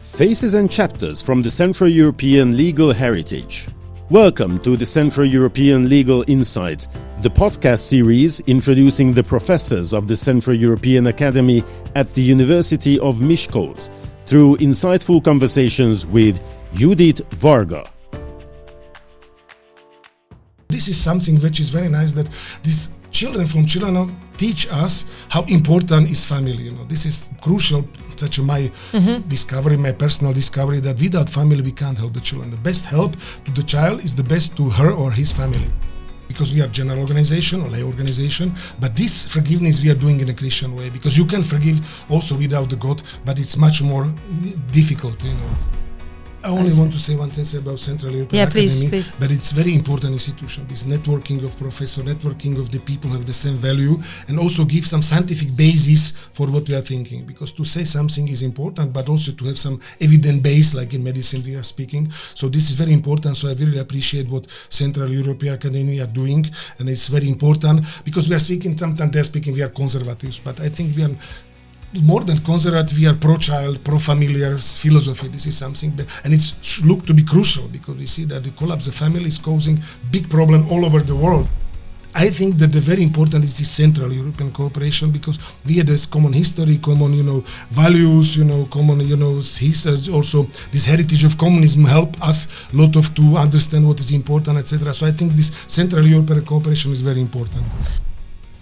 Faces and chapters from the Central European legal heritage. Welcome to the Central European Legal Insights, the podcast series introducing the professors of the Central European Academy at the University of Miskolc through insightful conversations with Judit, Varga. This is something which is very nice, that these children from children teach us how important is family. This is crucial. Such my discovery, my personal discovery, that without family we can't help the children. The best help to the child is the best to her or his family. Because we are general organization or lay organization, but this forgiveness we are doing in a Christian way, because you can forgive also without the God, but it's much more difficult, I only want to say one thing about Central European Academy, please. But it's very important institution. This networking of professors, networking of the people who have the same value, and also give some scientific basis for what we are thinking. Because to say something is important, but also to have some evidence base, like in medicine we are speaking. So this is very important. So I really appreciate what Central European Academy are doing, and it's very important because we are speaking. Sometimes they're speaking we are conservatives, but I think we are more than conservative, we are pro-child, pro-familiar philosophy. This is something, and it's looked to be crucial because we see that the collapse of family is causing big problem all over the world. I think that the very important is this Central European cooperation, because we have this common history, common, values, common, history. Also, this heritage of communism help us a lot of to understand what is important, etc. So I think this Central European cooperation is very important.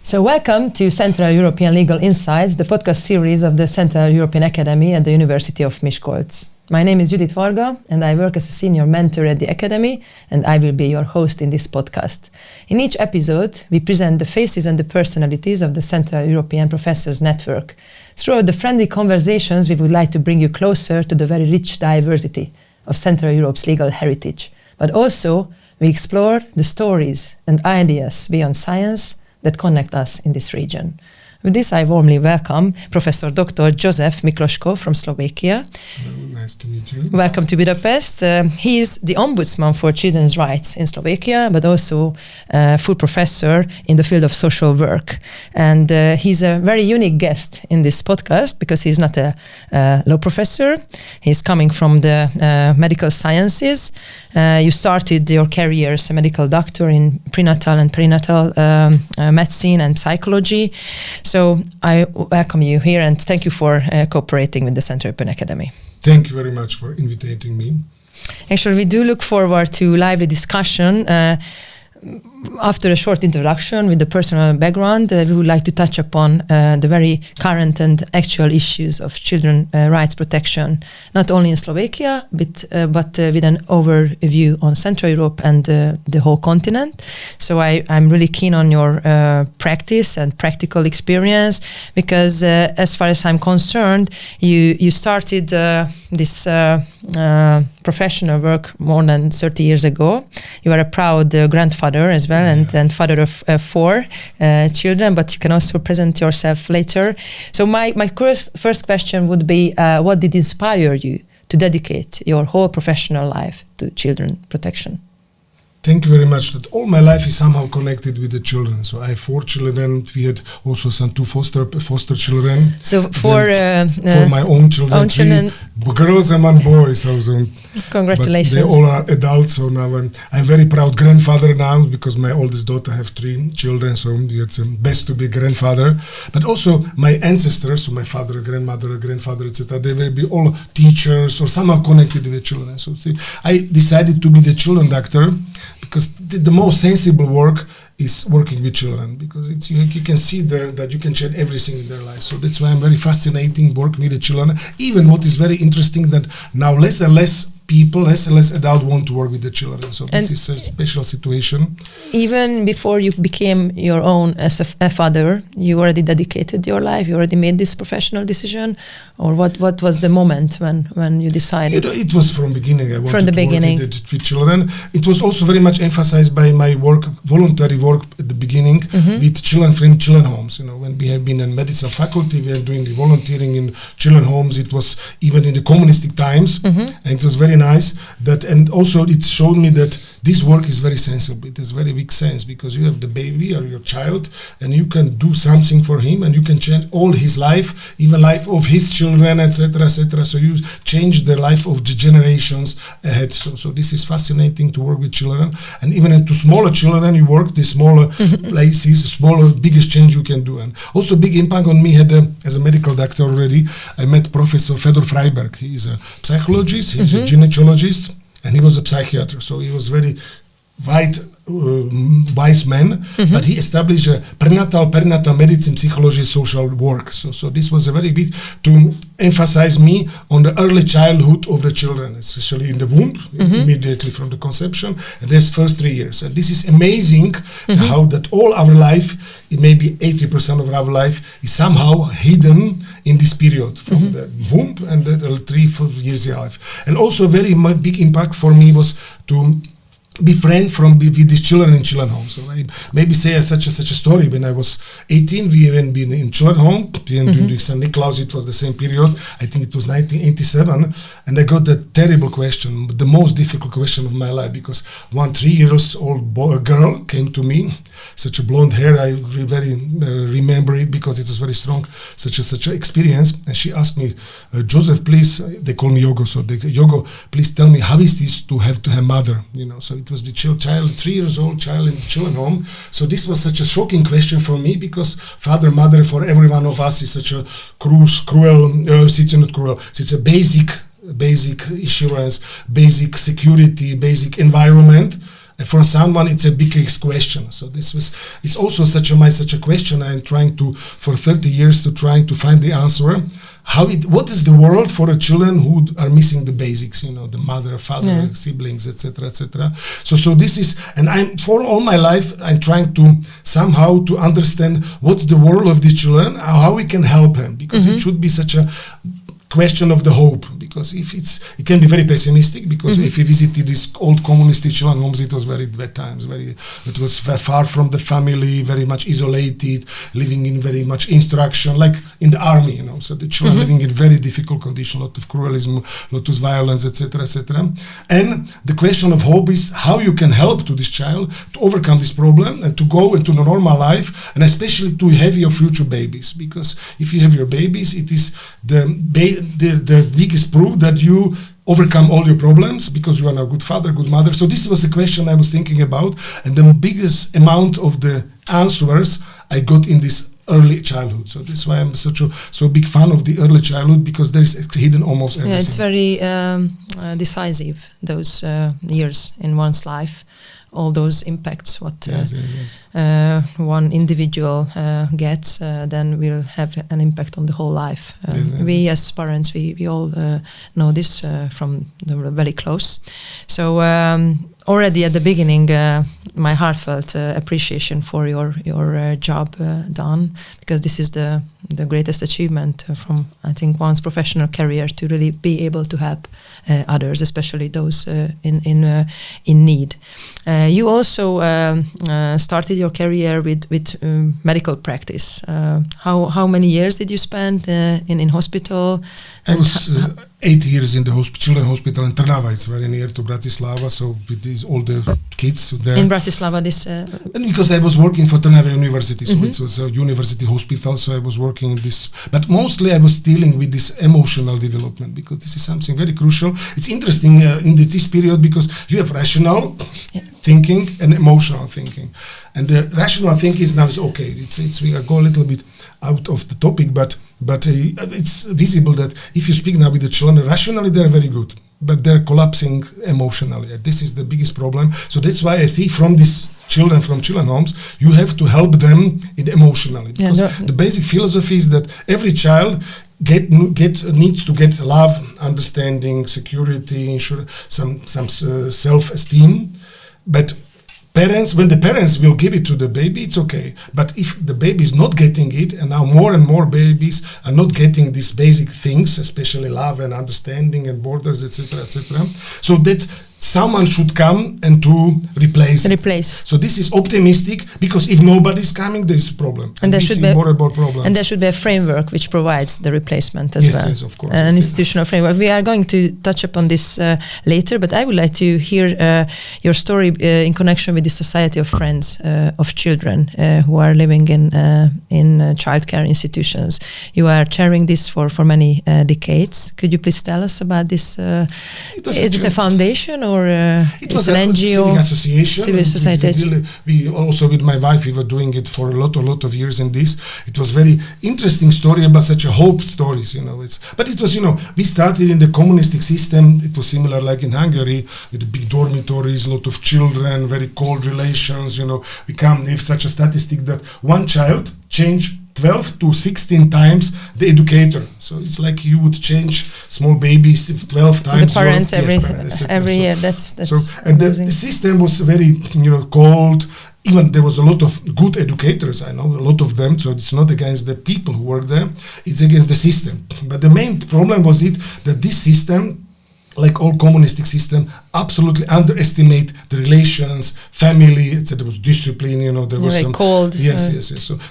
So welcome to Central European Legal Insights, the podcast series of the Central European Academy at the University of Miskolc. My name is Judit Varga, and I work as a senior mentor at the Academy, and I will be your host in this podcast. In each episode, we present the faces and the personalities of the Central European Professors Network. Throughout the friendly conversations, we would like to bring you closer to the very rich diversity of Central Europe's legal heritage. But also, we explore the stories and ideas beyond science that connect us in this region. With this, I warmly welcome Professor Dr. Jozef Mikloško from Slovakia. Nice to meet you. Welcome to Budapest. He is the Ombudsman for Children's Rights in Slovakia, but also a full professor in the field of social work. And he's a very unique guest in this podcast because he's not a law professor. He's coming from the medical sciences. You started your career as a medical doctor in prenatal and perinatal medicine and psychology. So I welcome you here and thank you for cooperating with the Central European Academy. Thank you very much for inviting me. Actually, we do look forward to lively discussion. After a short introduction with the personal background, we would like to touch upon the very current and actual issues of children's rights protection, not only in Slovakia, but with an overview on Central Europe and the whole continent. So I'm really keen on your practice and practical experience, because as far as I'm concerned, you started this professional work more than 30 years ago. You are a proud grandfather as well, and father of 4 children, but you can also present yourself later. So my first question would be, what did inspire you to dedicate your whole professional life to children protection? Thank you very much. That all my life is somehow connected with the children. So I have 4 children. We had also some 2 foster children. So for my own children, 3 girls and 1 boy. So congratulations. But they all are adults. So now I'm very proud grandfather now, because my oldest daughter have 3 children. So it's best to be grandfather. But also my ancestors, so my father, grandmother, grandfather, etc. They will be all teachers or somehow connected with the children. So I decided to be the children doctor, because the most sensible work is working with children, because you can see that you can change everything in their life. So that's why I'm very fascinating working with the children. Even what is very interesting, that now less and less people, less and less adults want to work with the children. So this is a special situation. Even before you became your own as a father, you already dedicated your life, you already made this professional decision? Or what was the moment when you decided? It was from beginning. I wanted from the to beginning. work with children. It was also very much emphasized by my work, voluntary work at the beginning, with children from children homes. When we have been in medicine faculty, we are doing the volunteering in children homes. It was even in the communistic times, and it was very nice. And also it showed me that this work is very sensible. It has very big sense because you have the baby or your child, and you can do something for him, and you can change all his life, even life of his children, etc., etc. So you change the life of the generations ahead. So this is fascinating to work with children, and even to smaller children, you work the smaller places, smaller, biggest change you can do. And also big impact on me had as a medical doctor already. I met Professor Fedor Freiberg. He is a psychologist, he's a gynecologist, and he was a psychiater. So he was very wise man, but he established a perinatal medicine, psychology, social work. So this was a very big to emphasize me on the early childhood of the children, especially in the womb, immediately from the conception, and this first 3 years. And this is amazing how that all our life, it may be 80% of our life, is somehow hidden in this period from the womb and the 3-4 years of life. And also a very big impact for me was to be friend with these children in children homes. So I maybe say such a story. When I was 18, we even been in children home. During St. Nicholas, it was the same period. I think it was 1987, and I got that terrible question, the most difficult question of my life, because one 3-year-old girl came to me, such a blonde hair. I very remember it because it was very strong, such an experience. And she asked me, Jozef, please, they call me Yogo. So Yogo, please tell me how is this to have mother? So it was the child, 3-year-old child in the children home. So this was such a shocking question for me, because father, mother for every one of us is such a cruel, it's not cruel, it's a basic assurance, basic security, basic environment. And for someone, it's a biggest question. So it's also such a question. I'm trying to, for 30 years, trying to find the answer. What is the world for the children who are missing the basics, the mother, father, siblings, etc., etc. So this is, and for all my life, I'm trying to somehow to understand what's the world of these children, how we can help them, because it should be such a question of the hope, because if it can be very pessimistic, because if you visited these old communist children homes, it was very bad times, it was very far from the family, very much isolated, living in very much instruction, like in the army, so the children living in very difficult conditions, a lot of cruelism, a lot of violence, etc., etc. And the question of hope is how you can help to this child to overcome this problem and to go into the normal life, and especially to have your future babies, because if you have your babies, it is the biggest proof that you overcome all your problems, because you are a good father, good mother. So this was a question I was thinking about, and the biggest amount of the answers I got in this early childhood. So that's why I'm so big fan of the early childhood, because there is hidden almost everything. Yeah, it's very decisive, those years in one's life. All those impacts, what one individual gets, then will have an impact on the whole life. We as parents, we all know this from the very close. So already at the beginning, my heartfelt appreciation for your job done, because this is the greatest achievement from, I think, one's professional career, to really be able to help others, especially those in need. You also started your career with medical practice. How many years did you spend in hospital? I was 8 years in the children's hospital in Trnava. It's very near to Bratislava, so with all the kids there. In Bratislava, and because I was working for Trnava University, so it was a university hospital, so I was working in this. But mostly I was dealing with this emotional development, because this is something very crucial. It's interesting in this period, because you have rational thinking and emotional thinking. And the rational thinking is now okay. We go a little bit out of the topic, but it's visible that if you speak now with the children, rationally they're very good, but they're collapsing emotionally. This is the biggest problem. So that's why I think from these children from children homes, you have to help them emotionally, because the basic philosophy is that every child needs to get love, understanding, security, some self-esteem, but when the parents will give it to the baby, it's okay. But if the baby is not getting it, and now more and more babies are not getting these basic things, especially love and understanding and borders, etc., etc. So that someone should come and to replace it. So this is optimistic, because if nobody's coming, there is a problem. And there should be more problems. And there should be a framework which provides the replacement as well. Yes, of course. An institutional framework. We are going to touch upon this later, but I would like to hear your story in connection with the Society of Friends of Children who are living in childcare institutions. You are chairing this for many decades. Could you please tell us about this? Is this a foundation? Or it was an NGO, civic association. Civil society. We also, with my wife, we were doing it for a lot of years in this. It was very interesting story about such a hope stories, But it was, we started in the communistic system. It was similar like in Hungary, with the big dormitories, a lot of children, very cold relations, We have such a statistic that one child changed 12 to 16 times the educator. So it's like you would change small babies 12 times. The parents every year. That's and the system was very cold. Even there was a lot of good educators, I know a lot of them, so it's not against the people who work there, it's against the system. But the main problem was that this system, like all communistic system, absolutely underestimate the relations, family, etc. There was discipline, there was some cold. Yes.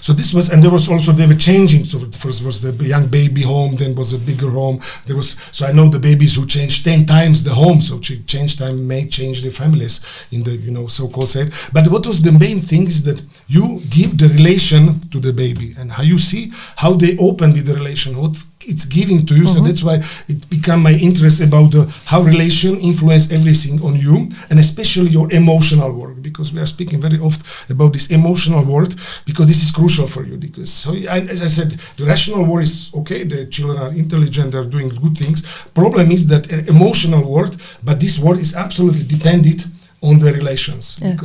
So this was, and there was also, they were changing. So first was the young baby home, then was a bigger home. So I know the babies who changed 10 times the home. So change time may change the families in the so-called side. But what was the main thing is that you give the relation to the baby, and how you see how they open with the relation, what it's giving to you. So that's why it became my interest about how relation influence everything on you, and especially your emotional work, because we are speaking very often about this emotional work, because this is crucial for you. Because as I said, the rational work is okay, the children are intelligent, they're doing good things. Problem is that emotional work, but this work is absolutely dependent on the relations. Yeah.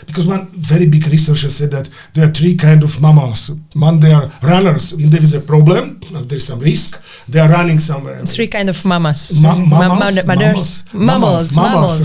Because one very big researcher said that there are three kind of mammals. One, they are runners. When there is a problem, there is some risk, they are running somewhere. Three kind of mammals. Mammals.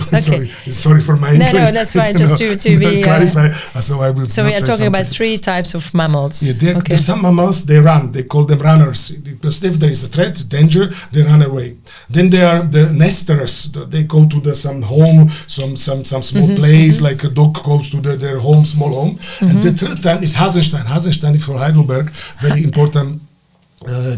Okay. Sorry for my English. No, that's fine. Just to be clarify. So we are talking about three types of mammals. Yeah, there's some mammals, they run. They call them runners, because if there is a threat, danger, they run away. Then there are the nesters. They go to some home, some small place, like a dog goes to their home, small home. And the third one is Hasenstein. Hasenstein is from Heidelberg, very important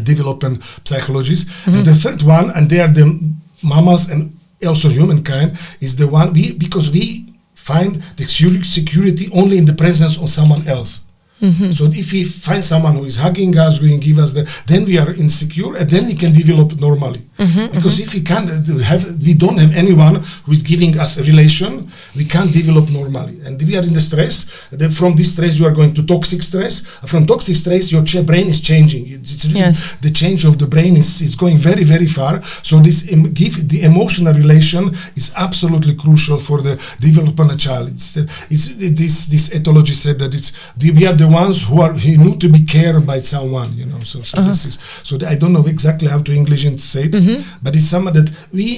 development psychologist. And the third one, and they are the mammals and also humankind, is the one because we find the security only in the presence of someone else. So if we find someone who is hugging us, who can give us then we are insecure, and then we can develop normally. Because if we don't have anyone who is giving us a relation, we can't develop normally. And we are in the stress. Then from this stress, you are going to toxic stress. From toxic stress, your brain is changing. It's really the change of the brain is going very, very far. So the emotional relation is absolutely crucial for the development of a child. This ethology said that we are the ones who need to be cared by someone, this is, so I don't know exactly how to English and say it, but it's something that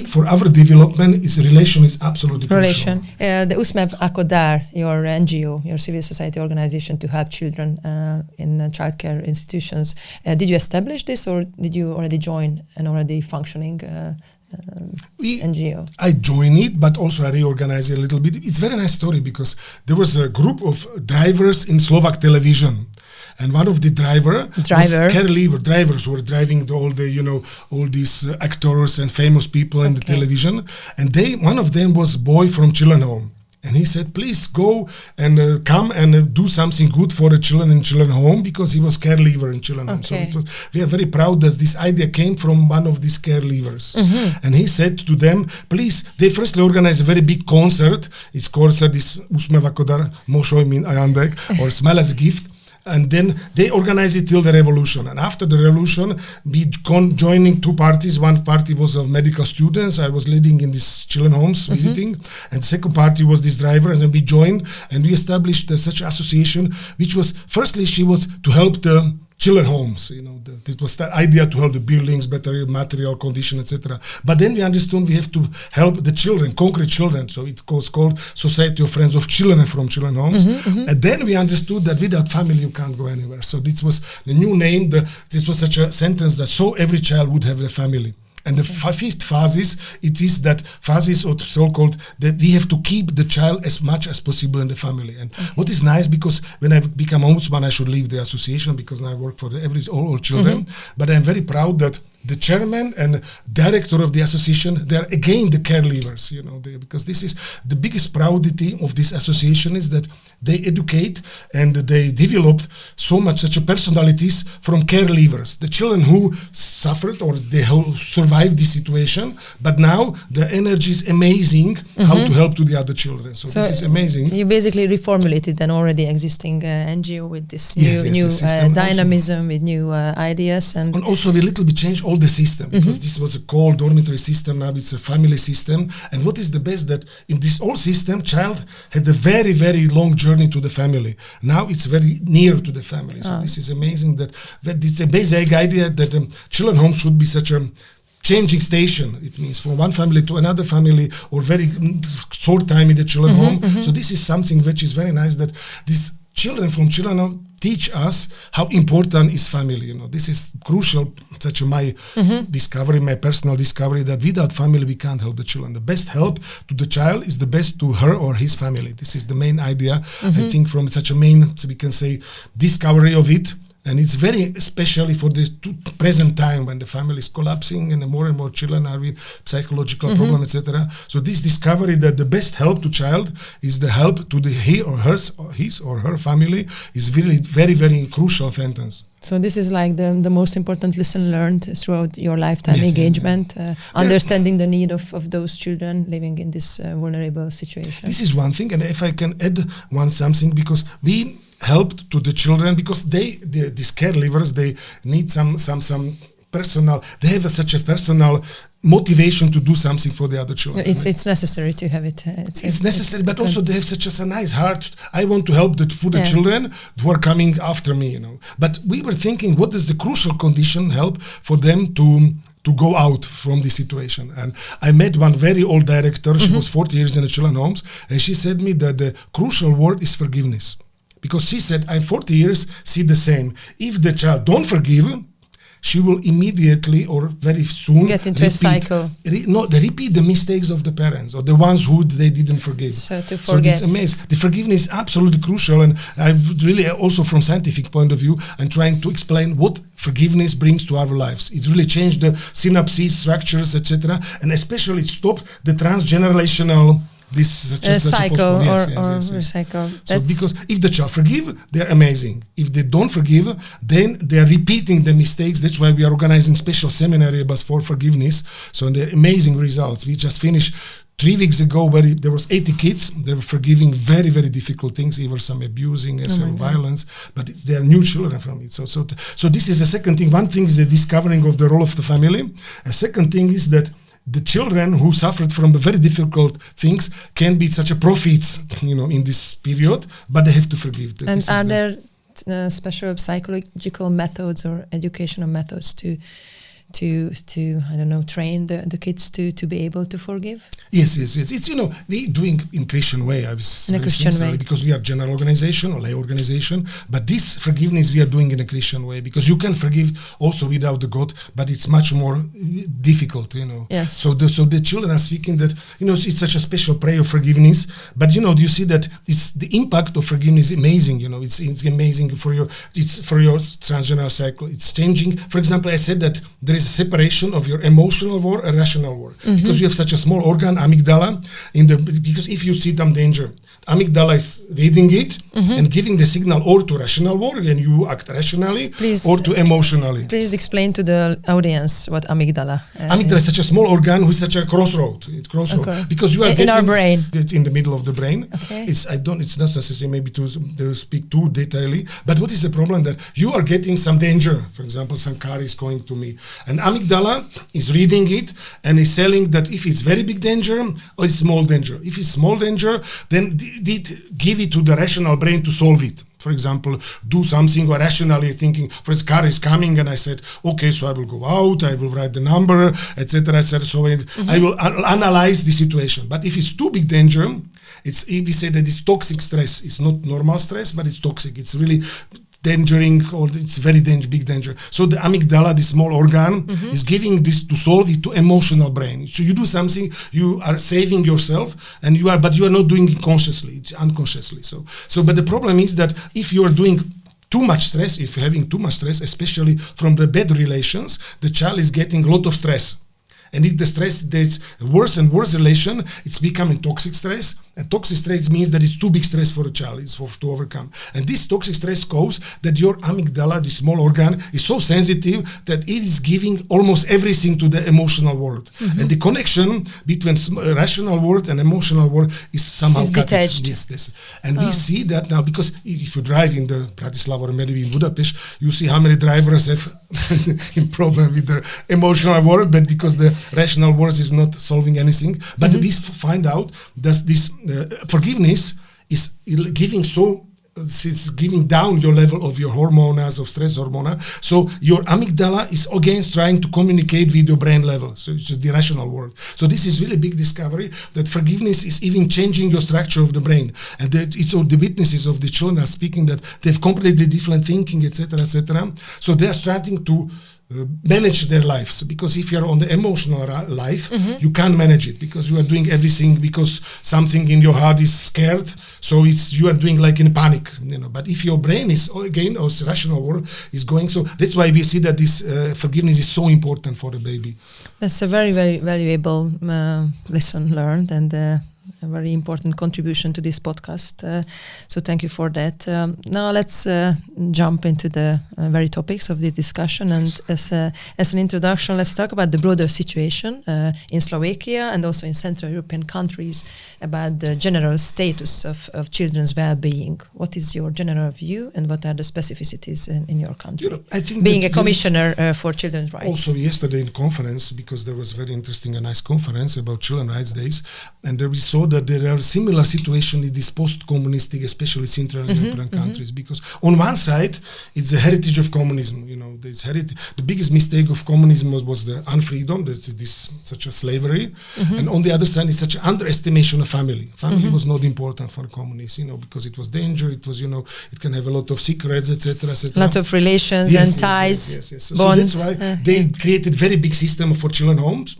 for our development, relation is absolutely crucial. The USMEV Akodar, your NGO, your civil society organization to help children in childcare institutions, did you establish this, or did you already join an already functioning NGO? I joined it, but also I reorganized it a little bit. It's a very nice story, because there was a group of drivers in Slovak television, and one of the drivers who were driving all these actors and famous people in the television, and one of them was boy from children home. And he said, please go and come and do something good for the children in children home, because he was care leaver in children home. So we are very proud that this idea came from one of these care leavers. And he said to them, please, they firstly organized a very big concert. It's concert is Usmeva Kodar Moshoj min Ajandek, or Smile as a Gift. And then they organized it till the revolution. And after the revolution, we joining two parties. One party was of medical students. I was leading in these children homes, visiting. And second party was this driver. And then we joined and we established such association, which was, firstly, she was to help the children homes. It was the idea to help the buildings, better material condition, etc. But then we understood we have to help the children, concrete children. So it was called Society of Friends of Children from Children Homes. And then we understood that without family you can't go anywhere. So this was the new name. This was such a sentence that every child would have a family. And the fifth phase it is that phase or so-called that we have to keep the child as much as possible in the family. And what is nice, because when I become ombudsman, I should leave the association because now I work for all children. But I'm very proud that the chairman and director of the association, they are again the care leavers, because this is the biggest proudity of this association, is that they educate and they developed so much such a personalities from care leavers, the children who suffered or they who survived this situation, but now the energy is amazing how to help to the other children. So this is amazing. You basically reformulated an already existing NGO with this new dynamism, with new ideas, and also we little bit changed all the system, because this was a cold dormitory system, now it's a family system. And what is the best, that in this old system, child had a very, very long journey to the family. Now it's very near to the family. So this is amazing that it's a basic idea that children home should be such a changing station. It means from one family to another family, or very short time in the children home. So this is something which is very nice, that these children from children home teach us how important is family. This is crucial, such my discovery, my personal discovery, that without family we can't help the children. The best help to the child is the best to her or his family. This is the main idea, I think, from such a main, so we can say, discovery of it. And it's very especially for the present time when the family is collapsing and more children are with psychological problems, etc. So this discovery that the best help to child is the help to the his or her family is really very, very crucial sentence. So this is like the most important lesson learned throughout your lifetime engagement, understanding the need of those children living in this vulnerable situation. This is one thing, and if I can add something, because we helped to the children, because these care leavers, they need some personal, they have such a personal motivation to do something for the other children. It's necessary to have it. It's necessary, but also they have such a nice heart. I want to help the children who are coming after me, But we were thinking, what is the crucial condition help for them to go out from the situation? And I met one very old director. She was 40 years in the children homes, and she said me that the crucial word is forgiveness. Because she said, I'm 40 years, see the same. If the child don't forgive, she will immediately or very soon get into a cycle. They repeat the mistakes of the parents or the ones who they didn't forgive. So to forget. So it's amazing. The forgiveness is absolutely crucial, and I really also from scientific point of view, I'm trying to explain what forgiveness brings to our lives. It's really changed the synapses, structures, etc., and especially it stopped the transgenerational cycle or recycle. So because if the child forgive, they're amazing. If they don't forgive, then they're repeating the mistakes. That's why we are organizing special seminary for forgiveness. So they're amazing results. We just finished 3 weeks ago where there was 80 kids. They were forgiving very, very difficult things, even some abusing and some violence, but they are new children from it. So this is the second thing. One thing is the discovering of the role of the family. A second thing is that the children who suffered from the very difficult things can be such a profits, in this period, but they have to forgive. And are there special psychological methods or educational methods to I don't know, train the kids to be able to forgive? Yes. It's, we doing in Christian way. In a Christian way. Because we are general organization or lay organization, but this forgiveness we are doing in a Christian way, because you can forgive also without the God, but it's much more difficult, Yes. So the children are speaking that, it's such a special prayer of forgiveness, but do you see that it's the impact of forgiveness is amazing, it's amazing for your transgenerational cycle. It's changing. For example, I said that there is a separation of your emotional world and rational world, because you have such a small organ, amygdala, because if you see some danger, amygdala is reading it and giving the signal or to rational world, and you act rationally, or to emotionally. Please explain to the audience what amygdala amygdala is such a small organ who is such a crossroad. Because you are in our brain. It's in the middle of the brain. Okay. It's not necessary maybe to speak too detailedly, but what is the problem? That you are getting some danger. For example, some car is going to me, and amygdala is reading it and is telling that if it's very big danger or it's small danger. If it's small danger, then give it to the rational brain to solve it. For example, do something or rationally thinking, for his car is coming, and I said, okay, so I will go out, I will write the number, etc. So I will analyze the situation. But if it's too big danger, we say that it's toxic stress. It's not normal stress, but it's toxic. It's really dangering, or it's very big danger. So the amygdala, the small organ, is giving this to solve it to emotional brain. So you do something, you are saving yourself, but you are not doing it consciously, unconsciously. So but the problem is that if you are doing too much stress, if you're having too much stress, especially from the bad relations, the child is getting a lot of stress. And if the stress, there's worse and worse relation, it's becoming toxic stress. And toxic stress means that it's too big stress for a child to overcome. And this toxic stress causes that your amygdala, the small organ, is so sensitive that it is giving almost everything to the emotional world. And the connection between rational world and emotional world is somehow detached. Yes. And we see that now, because if you drive in the Bratislava or maybe in Budapest, you see how many drivers have a problem with their emotional world, but because the rational world is not solving anything. But we find out that this forgiveness is giving down your level of your hormones, of stress hormone. So your amygdala is against trying to communicate with your brain level. So it's the rational world. So this is really big discovery that forgiveness is even changing your structure of the brain. And that it's all the witnesses of the children are speaking that they have completely different thinking, etc., etc. So they are starting to manage their lives, because if you're on the emotional life, you can't manage it because you are doing everything because something in your heart is scared. So you are doing like in panic, But if your brain is again, or rational world is going, so that's why we see that this forgiveness is so important for the baby. That's a very, very valuable lesson learned, and a very important contribution to this podcast. So thank you for that. Now let's jump into the very topics of the discussion. And as an introduction, let's talk about the broader situation in Slovakia and also in Central European countries about the general status of children's well-being. What is your general view, and what are the specificities in your country? I think being a commissioner for children's rights. Also yesterday in conference, because there was very interesting and nice conference about Children's Rights Days, and there we saw that there are similar situations in these post-communistic, especially Central European countries, because on one side, it's the heritage of communism. The biggest mistake of communism was the unfreedom, this such a slavery, and on the other side, it's such an underestimation of family. Family was not important for communists, because it was danger, it was, it can have a lot of secrets, etc., etc. A lot of relations and ties, yes. bonds. So that's why they created very big system for children homes.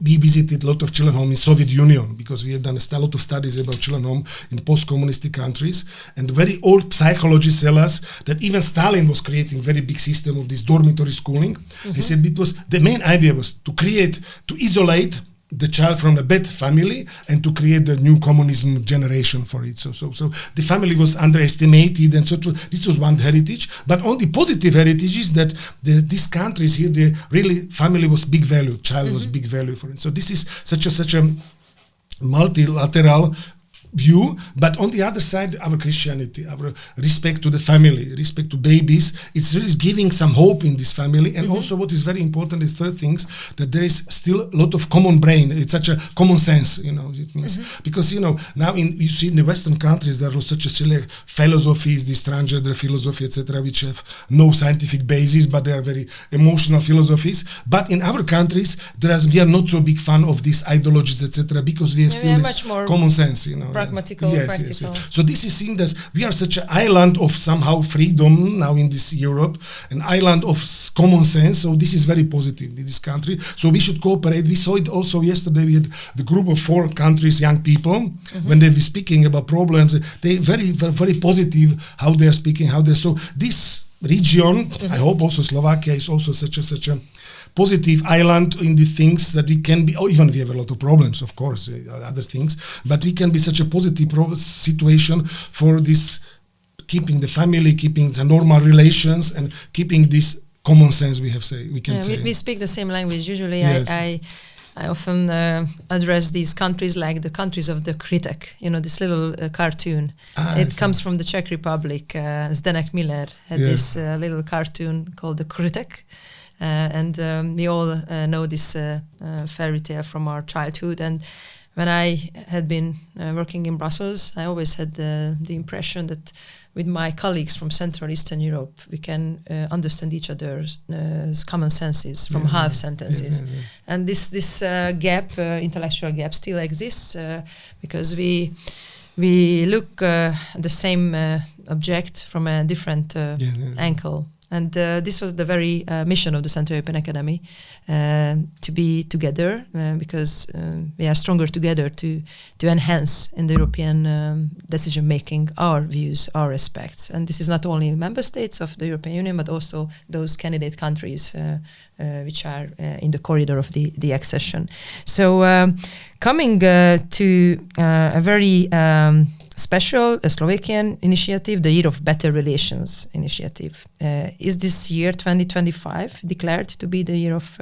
We visited a lot of children home in Soviet Union, because we have done a lot of studies about children home in post-communistic countries, and very old psychologists tell us that even Stalin was creating very big system of this dormitory schooling. He said the main idea was to isolate the child from a bad family and to create the new communism generation for it. So the family was underestimated, and so this was one heritage. But on the positive heritage is that these countries here, family was big value, child was big value for it. So this is such a multilateral view. But on the other side, our Christianity, our respect to the family, respect to babies, it's really giving some hope in this family. And also what is very important is third things, that there is still a lot of common brain. It's such a common sense, it means. Because, now you see in the Western countries, there are such a silly philosophies, this transgender philosophy, etc., which have no scientific basis, but they are very emotional philosophies. But in our countries, we are not so big fan of these ideologies, etc., because we have still this common sense, pragmatical, practical. Yes. So this is seen as we are such an island of somehow freedom now in this Europe, an island of common sense. So this is very positive in this country. So we should cooperate. We saw it also yesterday. We had the group of 4 countries, young people, when they were speaking about problems. They very, very, very positive how they are speaking. So this region, I hope also Slovakia is also such a positive island in the things that we can be, even we have a lot of problems, of course, other things, but we can be such a positive situation for this, keeping the family, keeping the normal relations, and keeping this common sense we can say. We speak the same language. Usually yes. I often address these countries like the countries of the critic, this little cartoon. It comes from the Czech Republic. Zdeněk Miller had this little cartoon called The Critic. And we all know this fairy tale from our childhood. And when I had been working in Brussels, I always had the impression that with my colleagues from Central Eastern Europe, we can understand each other's common senses from half sentences. And this gap, intellectual gap, still exists because we look the same object from a different angle. And this was the very mission of the Central European Academy, to be together, because we are stronger together to enhance in the European decision making our views, our respects. And this is not only member states of the European Union, but also those candidate countries which are in the corridor of the accession. So coming to a very special Slovakian initiative, the Year of Better Relations initiative. Is this year 2025 declared to be the Year of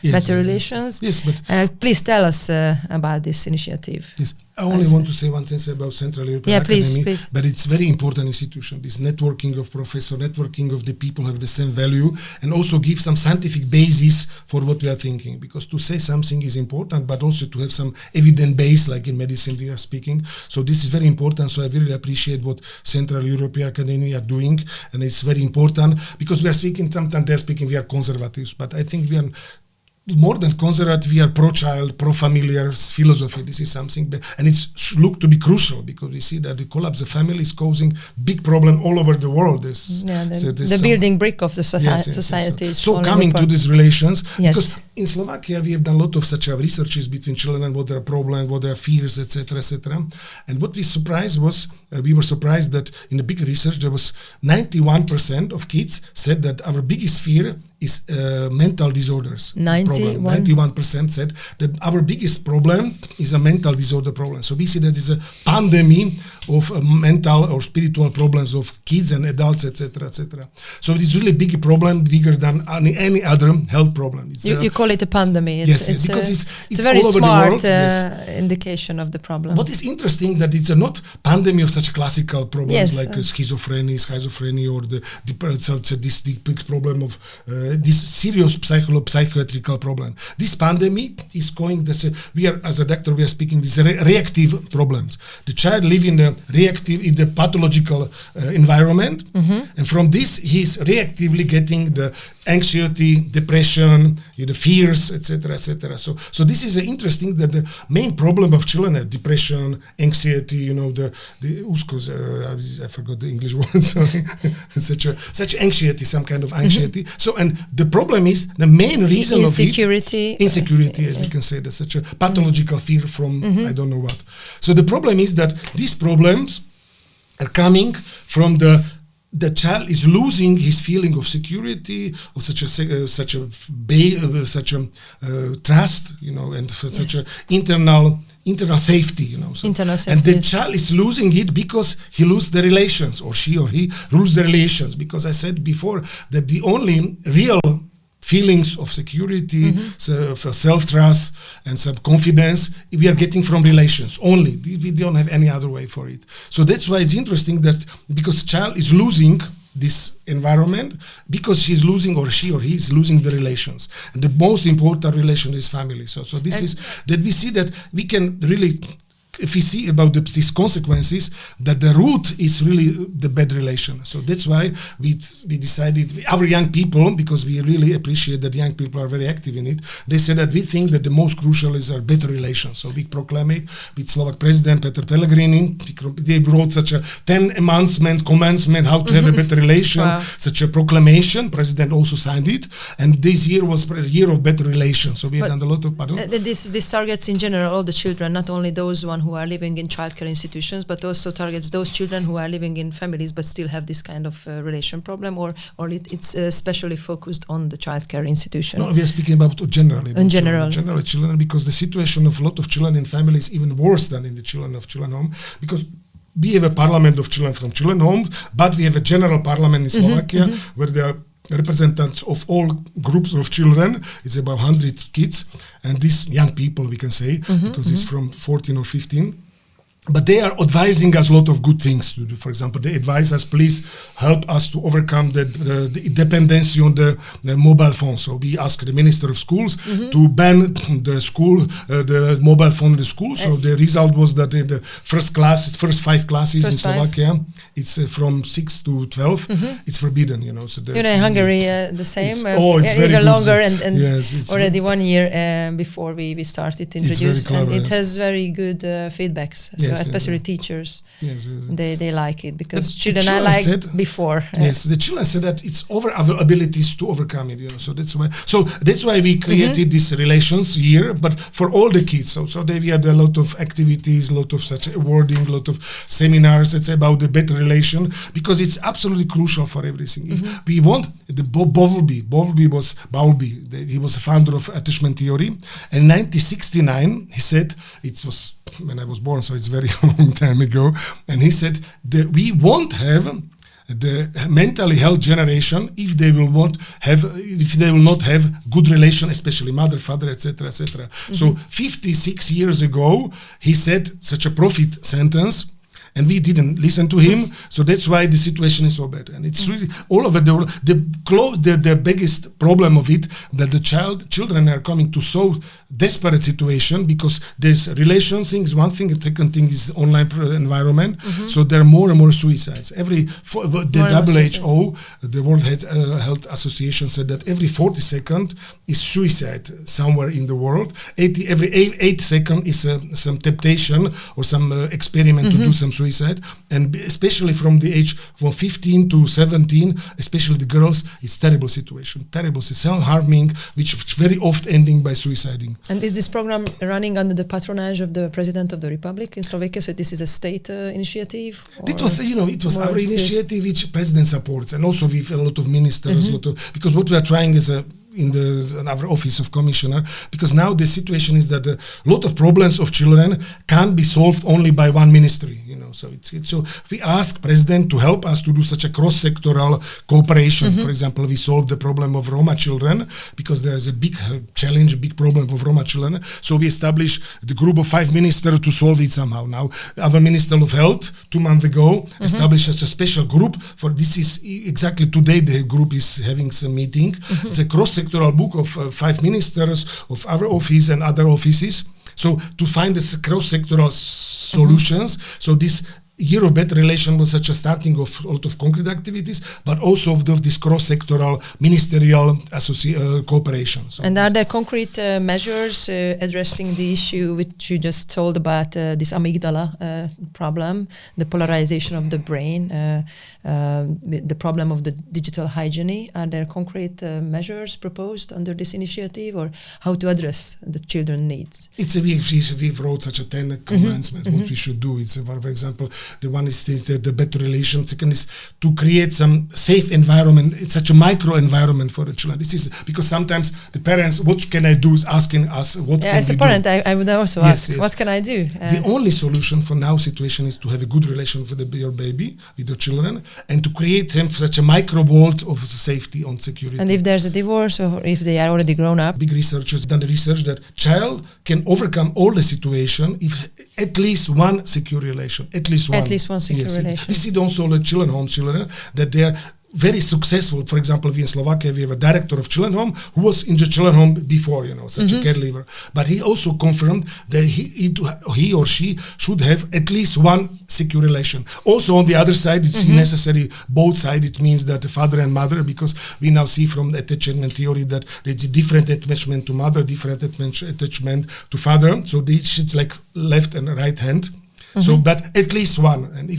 Better Relations? Yes, but please tell us about this initiative. Yes, I only want to say one thing about Central European Academy, please. But it's very important institution. This networking of professors, networking of the people have the same value, and also give some scientific basis for what we are thinking. Because to say something is important, but also to have some evidence base, like in medicine we are speaking. So this is very important. So I really appreciate what Central European Academy are doing, and it's very important because we are speaking. Sometimes they're speaking we are conservatives, but I think we are more than conservative, we are pro-child, pro-familiar philosophy. This is something, and it's looked to be crucial because we see that the collapse of family is causing big problem all over the world. The building brick of the society. So coming to these relations, because in Slovakia we have done a lot of such researches between children, what their problems, what their fears, etc., etc. And what we were surprised that in the big research there was 91% of kids said that our biggest fear is mental disorders. 91% said that our biggest problem is a mental disorder problem. So we see that it's a pandemic of mental or spiritual problems of kids and adults, etc., etc. So it is really big problem, bigger than any other health problem. You call it a pandemic. Yes, because it's a very all over smart the world. indication of the problem. What is interesting that it's not pandemic of such classical problems like schizophrenia, or this big problem of this serious psychiatrical problem. This pandemic is going. We are, as a doctor, we are speaking these reactive problems. The child live in the reactive, in the pathological environment, and from this he's reactively getting the anxiety, depression, the fears, etc., etc. So this is interesting that the main problem of children are depression, anxiety. I forgot the English word. Sorry, such anxiety, some kind of anxiety. So and the problem is the main reason insecurity. of insecurity, as we can say, that's such a pathological fear from I don't know what. So the problem is that these problems are coming from the child is losing his feeling of security, of such a trust, and such a internal safety, Internal safety. And the child is losing it because he loses the relations, or she or he loses the relations. Because I said before that the only real feelings of security, self-trust, and some confidence we are getting from relations only. We don't have any other way for it. So that's why it's interesting that because child is losing this environment, because she's losing, or she or he is losing the relations. And the most important relation is family. So this is that we see that we can really, if we see about these consequences, that the root is really the bad relation. So that's why we decided, our young people, because we really appreciate that young people are very active in it, they said that we think that the most crucial is our better relations. So we proclaim it with Slovak President Peter Pellegrini. They wrote such a 10 commandment how to have a better relation, such a proclamation. President also signed it. And this year was a year of better relations. So we have done a lot of... This targets in general all the children, not only those who are living in childcare institutions, but also targets those children who are living in families but still have this kind of relation problem, or it's especially focused on the childcare institution? No, we are speaking about generally. General children, because the situation of a lot of children in families is even worse than in the children home, because we have a parliament of children from children homes, but we have a general parliament in Slovakia where there are representatives of all groups of children. It's about 100 kids, and these young people, we can say, because it's from 14 or 15. But they are advising us a lot of good things to do. For example, they advise us, please help us to overcome the dependency on the mobile phone. So we ask the Minister of Schools to ban the mobile phone in the school. So the result was that in the first 5 classes in Slovakia, it's from 6 to 12, it's forbidden. So in Hungary, the same. It's very even longer, and yes, already 1 year before we started to introduce, and it has very good feedbacks. Yes, especially teachers. Yes, they like it because But children are like before. Yes, the children said that it's over our abilities to overcome it. So that's why we created this relations year, but for all the kids. So we had a lot of activities, a lot of such awarding, a lot of seminars. It's about the better relation because it's absolutely crucial for everything. If we want the Bowlby was he was a founder of attachment theory. In 1969, he said, it was when I was born, so it's very long time ago, and he said that we won't have the mentally health generation if they will not have good relation, especially mother, father, etc., etc. So 56 years ago, he said such a profit sentence. And we didn't listen to him, so that's why the situation is so bad. And it's really all over the world. The biggest problem of it that the children are coming to so desperate situation because there's relation things. One thing, the second thing is online environment. So there are more and more suicides. The WHO, the World Health Association, said that every 40 is suicide somewhere in the world. Every 8 seconds is some temptation or some experiment to do some suicide, and especially from the age from 15 to 17, especially the girls, it's terrible situation, self-harming, which is very often ending by suiciding. And is this program running under the patronage of the President of the Republic in Slovakia? So this is a state initiative? It was our initiative which President supports, and also with a lot of ministers, because what we are trying is in our office of Commissioner, because now the situation is that a lot of problems of children can't be solved only by one ministry. So we ask President to help us to do such a cross-sectoral cooperation. For example, we solved the problem of Roma children because there is a big challenge, a big problem of Roma children. So we established the group of 5 ministers to solve it somehow. Now, our Minister of Health 2 months ago established such a special group for this. Is exactly today the group is having some meeting. It's a cross-sectoral book of 5 ministers of our office and other offices. So to find this cross-sectoral solutions. So this Year of Better Relation was such a starting of a lot of concrete activities, but also of this cross-sectoral ministerial cooperation. So and are there concrete measures addressing the issue which you just told about this amygdala problem, the polarization of the brain, the problem of the digital hygiene? Are there concrete measures proposed under this initiative, or how to address the children's needs? We wrote such a 10 commandments what we should do. It's for example, the one is the better relation. Second is to create some safe environment. It's such a micro environment for the children. This is because sometimes the parents, what can I do, is asking us what can we do. As a parent, I would also ask, what can I do? The only solution for now situation is to have a good relation with your baby, with your children, and to create them such a micro world of safety and security. And if there's a divorce or if they are already grown up? Big researchers done the research that child can overcome all the situation if at least one secure relation, at least one secure relation. We see also the children that they are very successful. For example, we in Slovakia, we have a director of children home who was in the children home before, such a caregiver. But he also confirmed that he or she should have at least one secure relation. Also, on the other side, it's necessary both sides. It means that the father and mother, because we now see from attachment theory that there's a different attachment to mother, different attachment to father. So it's like left and right hand. So, but at least one, and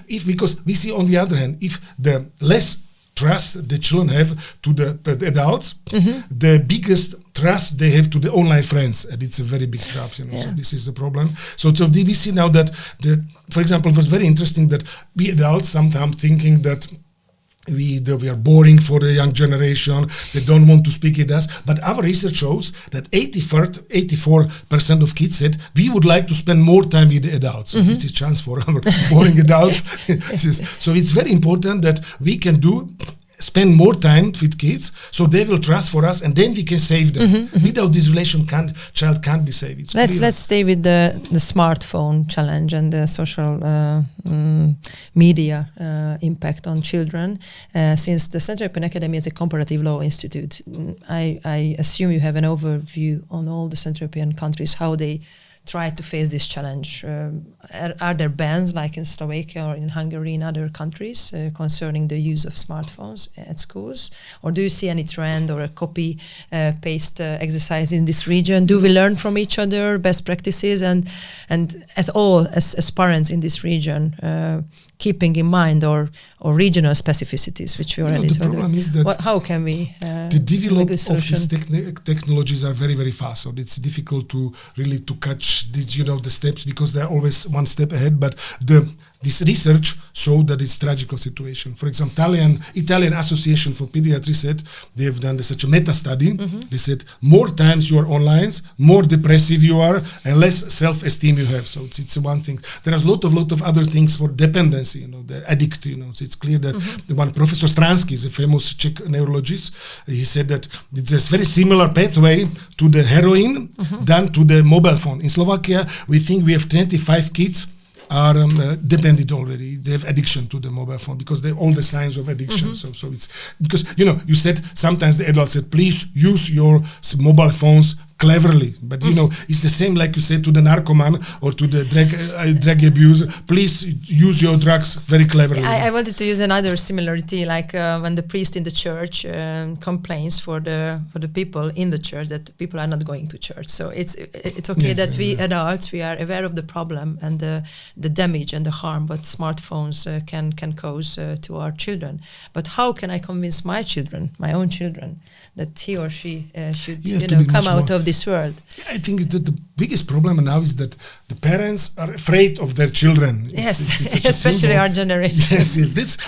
if because we see on the other hand, if the less trust the children have to the adults, the biggest trust they have to the online friends, and it's a very big trap. So this is the problem. So we see now that for example, it was very interesting that we adults sometimes thinking that we are boring for the young generation, they don't want to speak with us. But our research shows that 84% of kids said we would like to spend more time with the adults. So it's a chance for our boring adults. So it's very important that we can spend more time with kids, so they will trust for us, and then we can save them. Without this relation, child can't be saved. Let's stay with the smartphone challenge and the social media impact on children. Since the Central European Academy is a comparative law institute, I assume you have an overview on all the Central European countries, how they try to face this challenge? Are there bans like in Slovakia or in Hungary and other countries concerning the use of smartphones at schools? Or do you see any trend or a copy-paste exercise in this region? Do we learn from each other best practices and at all as parents in this region, keeping in mind or regional specificities, which we already the problem is that how can we the development of these technologies are very, very fast. So it's difficult to really to catch these, the steps, because they're always one step ahead. But this research showed that it's a tragical situation. For example, Italian Association for Pediatry said they have done such a meta study. They said more times you are online, more depressive you are, and less self-esteem you have. So it's one thing. There is a lot of other things for dependency. The addict. So it's clear that the one Professor Stransky is a famous Czech neurologist. He said that it's a very similar pathway to the heroin than to the mobile phone. In Slovakia, we think we have 25 kids are dependent already. They have addiction to the mobile phone because they have all the signs of addiction. So it's because you said sometimes the adults said, please use your mobile phones cleverly, but it's the same like you said to the narcoman or to the drug abuser. Please use your drugs very cleverly. I wanted to use another similarity, like when the priest in the church complains for the people in the church that people are not going to church. So it's okay that we adults, we are aware of the problem and the damage and the harm what smartphones can cause to our children. But how can I convince my own children, that he or she should come out of this world? I think that the biggest problem now is that the parents are afraid of their children. Yes, especially our generation. Yes.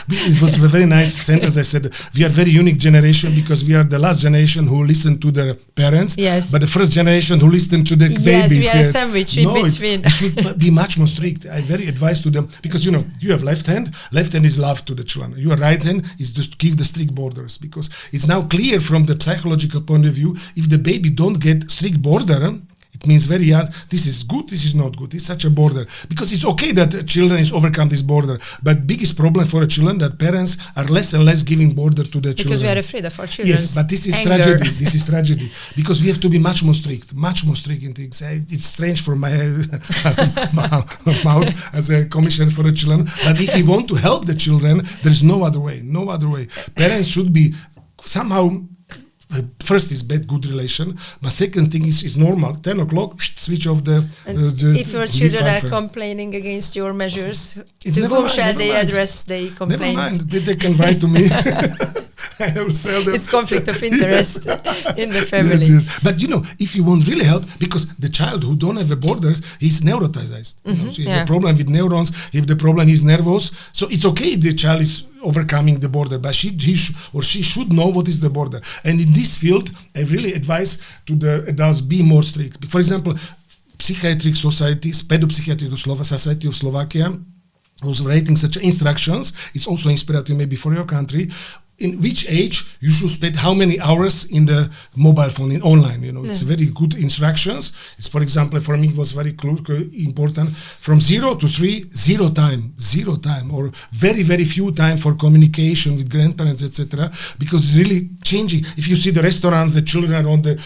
It was a very nice sentence. I said, we are a very unique generation because we are the last generation who listened to their parents, but the first generation who listened to the babies. Yes, we are a sandwich in between. It should be much more strict. I very advise to them, because you have left hand is love to the children. Your right hand is just give the strict borders, because it's now clear from the psychological point of view, if the baby don't get strict border, it means very young, this is good, this is not good. It's such a border. Because it's okay that children is overcome this border. But biggest problem for the children that parents are less and less giving border to the children. Because we are afraid of our children. Yes, but this is tragedy. This is tragedy. Because we have to be much more strict in things. It's strange for my mouth as a commissioner for the children. But if we want to help the children, there is no other way. Parents should be somehow... First is good relation, but second thing is normal. 10 o'clock, switch off the if your children are complaining against your measures, to whom shall they address their complaints? Never mind, they can write to me. I will sell them. It's conflict of interest in the family. Yes. But if you want really help, because the child who don't have borders, he's neurotized. So if the problem with neurons, if the problem is nervous, so it's okay the child is overcoming the border, but he or she should know what is the border. And in this field, I really advise to the adults be more strict. For example, Psychiatric Societies, Pedopsychiatric Society of Slovakia was writing such instructions. It's also inspiring maybe for your country. In which age you should spend how many hours in the mobile phone, in online, It's very good instructions. It's, for example, for me it was very important, from 0 to 3, zero time, or very, very few time for communication with grandparents, etc. Because it's really changing. If you see the restaurants, the children are on the,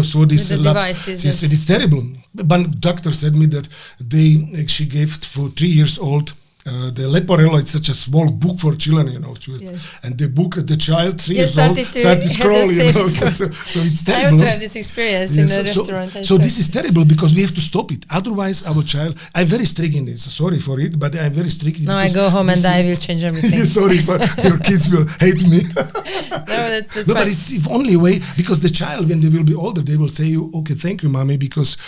so this devices. Yes, it's terrible. One doctor said me that she gave for 3 years old the Leporello, it's such a small book for children, and the book, the child, 3 years old, started scrolling, so it's terrible. I also have this experience in the restaurant. So this is terrible, because we have to stop it. Otherwise, our child, I'm very strict in this, sorry for it, but I'm very strict. Now I go home and I will change everything. Sorry, for your kids will hate me. That's but it's the only way, because the child, when they will be older, they will say you, okay, thank you, mommy, because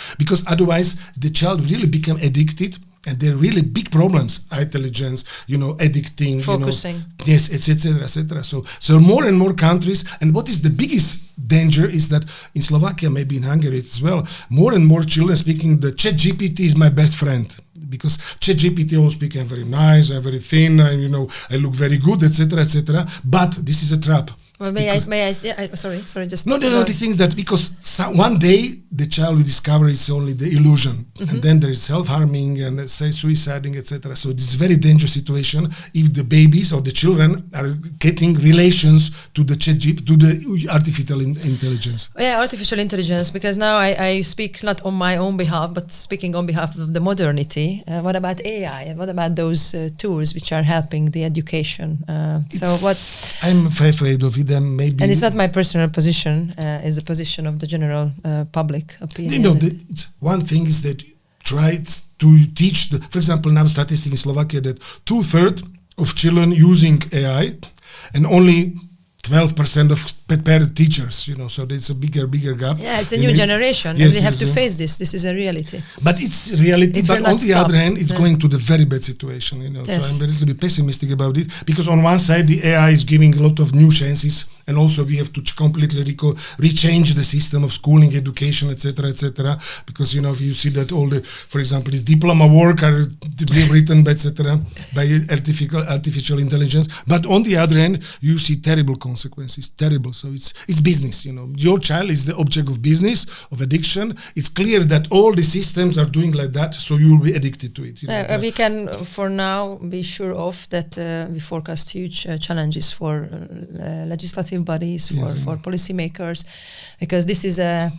otherwise the child really become addicted. And there are really big problems, intelligence, addicting, focusing. Yes, etc., etc. So more and more countries, and what is the biggest danger is that in Slovakia, maybe in Hungary as well, more and more children speaking, the ChatGPT is my best friend. Because ChatGPT always speak, I'm very nice, I'm very thin, and I look very good, etc., etc. But this is a trap. Well, sorry, just... No, the thing that because one day the child will discover it's only the illusion, and then there is self-harming and suiciding, etc. So this is a very dangerous situation if the babies or the children are getting relations to the to the artificial intelligence. Yeah, artificial intelligence, because now I speak not on my own behalf, but speaking on behalf of the modernity. What about AI? What about those tools which are helping the education? I'm afraid of it. Maybe, and it's not my personal position; it's the position of the general public opinion. It's one thing is that tries to teach for example, now statistics in Slovakia that 2/3 of children using AI, and only 12% of prepared teachers, so there's a bigger gap. Yeah, it's a new generation, and they have to face this. This is a reality. But it's reality. But on the other hand, it's going to the very bad situation. Yes. So I'm a little bit pessimistic about it, because on one side the AI is giving a lot of new chances, and also we have to completely rechange the system of schooling, education, etc., because you see that all the, for example, this diploma work are written by etc. by artificial intelligence. But on the other hand, you see terrible consequences, terrible. So it's business. Your child is the object of business, of addiction. It's clear that all the systems are doing like that, so you will be addicted to it. We can, for now, be sure of that. We forecast huge challenges for legislative bodies, for policymakers, because this is a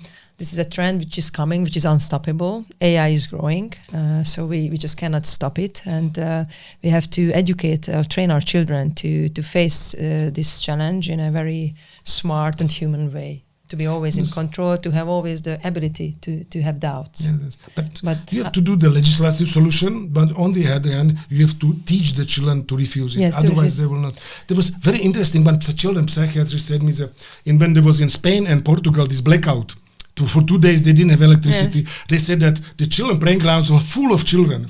trend which is coming, which is unstoppable. AI is growing, so we just cannot stop it, and we have to educate, train our children to face this challenge in a very smart and human way. To be always in control, to have always the ability to have doubts. Yes. But you have to do the legislative solution, but on the other hand, you have to teach the children to refuse it. Yes, otherwise they will not. There was very interesting, but the children psychiatrist said me that when there was in Spain and Portugal this blackout, for 2 days they didn't have electricity. Yes. They said that the children playing grounds were full of children.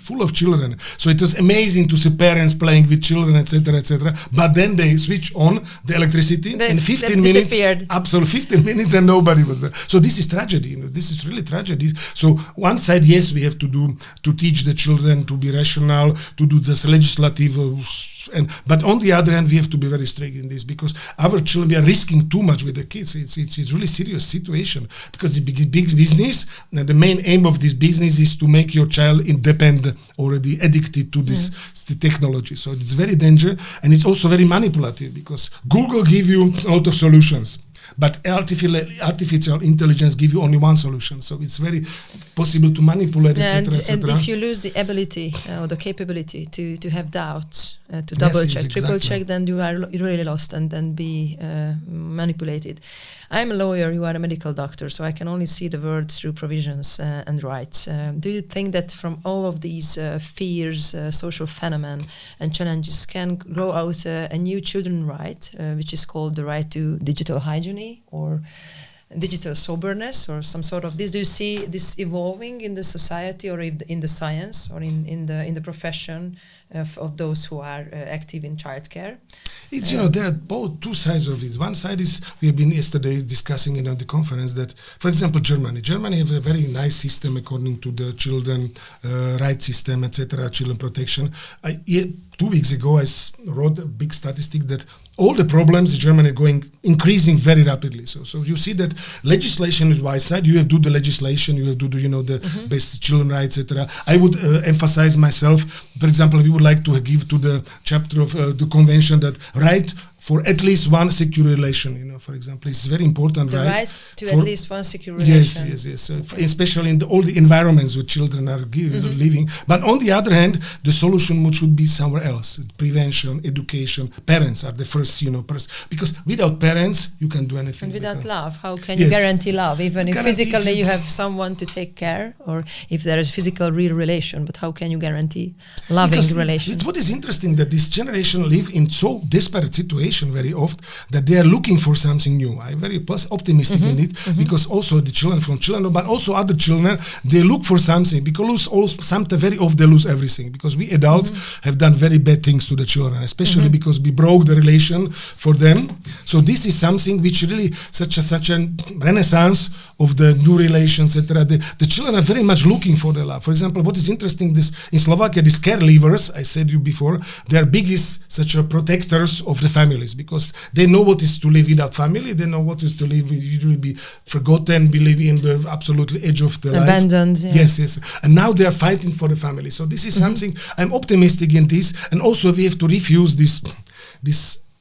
So it was amazing to see parents playing with children, etc. But then they switch on the electricity, and 15 minutes, absolutely 15 minutes, and nobody was there. So this is tragedy. This is really tragedy. So one side, yes, we have to teach the children to be rational, to do this legislative, but on the other hand, we have to be very strict in this, because our children, we are risking too much with the kids. It's really serious situation, because the big business, and the main aim of this business is to make your child independent, already addicted to this technology. So it's very dangerous, and it's also very manipulative, because Google give you a lot of solutions, but artificial intelligence give you only one solution. So it's very possible to manipulate, etc. And if you lose the ability or the capability to have doubts, to double check, triple check, then you are really lost and then be manipulated. I'm a lawyer, you are a medical doctor, so I can only see the world through provisions and rights. Do you think that from all of these fears, social phenomena and challenges can grow out a new children's right, which is called the right to digital hygiene or digital soberness or some sort of this? Do you see this evolving in the society or in the science or in the profession of those who are active in childcare? It's, there are both two sides of this. One side is, we have been yesterday discussing in the conference that, for example, Germany has a very nice system according to the children rights system, etc., children protection. 2 weeks ago, I wrote a big statistic that all the problems in Germany are increasing very rapidly. So you see that legislation is one side. You have to do the legislation. You have to do the best children rights, etc. I would emphasize myself. For example, we would like to give to the chapter of the convention that right for at least one secure relation, for example, it's very important, the right to at least one secure relation. Yes. Especially in all the environments where children are living. But on the other hand, the solution should be somewhere else. Prevention, education. Parents are the first, because without parents, you can do anything. And without love, how can you guarantee love? Even if physically you have someone to take care, or if there is physical real relation, but how can you guarantee loving relations? What is interesting that this generation live in so desperate situation very often that they are looking for something new. I'm very optimistic in it, because also the children from children, but also other children, they look for something, because sometimes very often they lose everything, because we adults have done very bad things to the children, especially because we broke the relation for them. So this is something which really such a renaissance of the new relations, etc. The children are very much looking for the love. For example, what is interesting, this in Slovakia, these care leavers, I said you before, they are biggest such a protectors of the family. families, because they know what is to live without family. They know what is to live, usually be forgotten, be living in the absolutely edge of the abandoned. life. Yes. And now they are fighting for the family. So this is something, I'm optimistic in this. And also we have to refuse this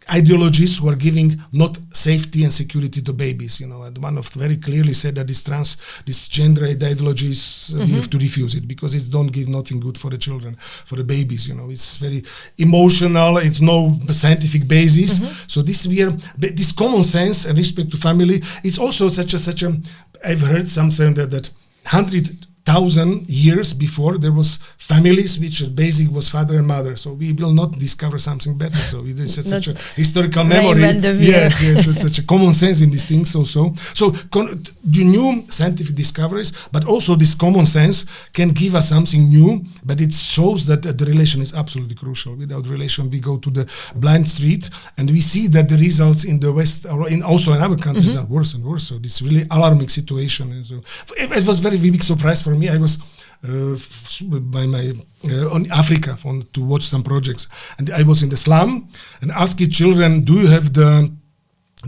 ideologies who are giving not safety and security to babies, and one of very clearly said that this gender ideologies, we have to refuse it, because it don't give nothing good for the children, for the babies, it's very emotional, it's no scientific basis. So this common sense and respect to family, it's also such a I've heard some saying that 100,000 years before there was families which basic was father and mother, so we will not discover something better. So it is such a historical memory. Yes, it's such a common sense in these things also. So the new scientific discoveries, but also this common sense can give us something new, but it shows that the relation is absolutely crucial. Without relation, we go to the blind street, and we see that the results in the West, or also in other countries, are worse and worse. So this really alarming situation. And so it was very big surprise for me. I was on Africa to watch some projects, and I was in the slum and asked children, do you have the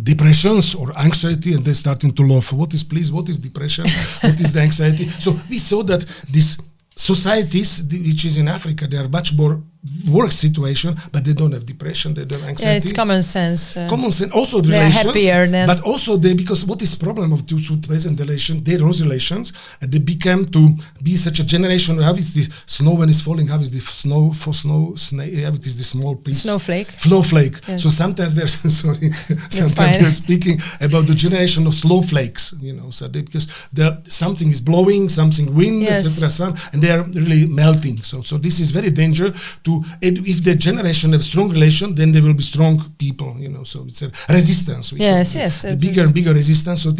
depressions or anxiety? And they're starting to laugh. What is depression? What is the anxiety? So we saw that these societies, which is in Africa, they are much more worse situation, but they don't have depression, they don't have anxiety. Yeah, it's common sense. Common sense, also the they relations, are happier then. But also because what is problem of those present relation, their relations, and they became to be such a generation. How is the snow when it's falling? How is the snow for snow? How it is the small piece? Snowflake. Yes. So sometimes they're sometimes they're speaking about the generation of snowflakes. So because something is blowing, something wind, etc. Sun, and they are really melting. So this is very dangerous. If the generation have strong relation, then there will be strong people, so it's a resistance. Bigger resistance. So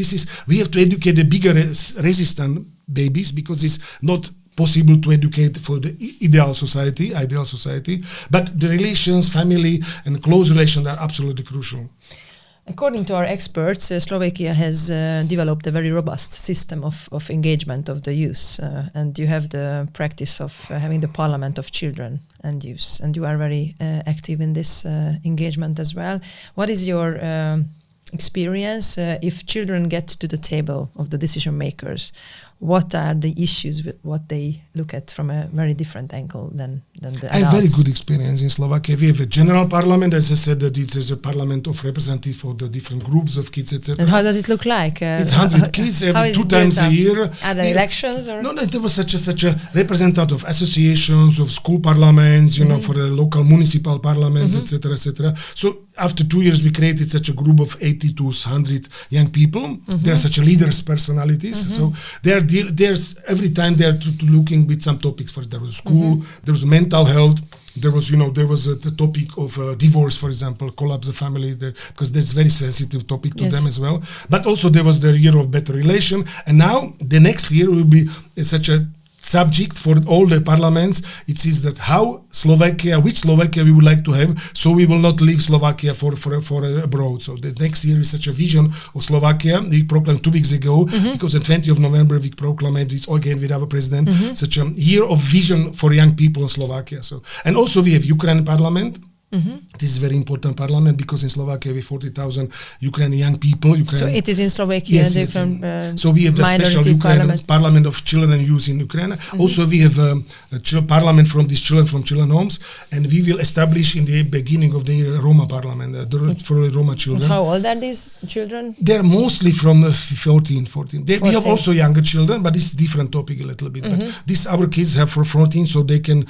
we have to educate the bigger resistant babies, because it's not possible to educate for the ideal society, but the relations, family and close relations are absolutely crucial. According to our experts, Slovakia has developed a very robust system of engagement of the youth, and you have the practice of having the parliament of children and youth, and you are very active in this engagement as well. What is your experience if children get to the table of the decision makers? What are the issues with what they look at from a very different angle than the adults? I have very good experience in Slovakia. We have a general parliament, as I said, that it is a parliament of representatives for the different groups of kids, etc. And how does it look like? It's 100 kids every 2 times a year. Are there elections? Or? No, there was such a representative of associations, of school parliaments, for the local municipal parliaments, etc. So after 2 years, we created such a group of 80 to 100 young people. They are such a leaders, personalities. So there's every time they're looking with some topics. For there was school, there was mental health. There was, the topic of divorce, for example, collapse the family, because that's very sensitive topic to them as well. But also there was the year of better relation, and now the next year will be such a subject for all the parliaments. It is that which Slovakia we would like to have, so we will not leave Slovakia for abroad. So the next year is such a vision of Slovakia. We proclaimed 2 weeks ago, because on 20th of November we proclaimed this again with our president, such a year of vision for young people in Slovakia. So, and also we have Ukraine parliament. This is a very important parliament, because in Slovakia we have 40,000 Ukrainian young people. So it is in Slovakia. Yes. So we have the special Ukraine parliament of children and youth in Ukraine. Also we have a parliament from these children from children homes, and we will establish in the beginning of the year a Roma parliament for Roma children. And how old are these children? They're mostly from 14. We have also younger children, but it's a different topic a little bit. But these our kids have for 14, so they can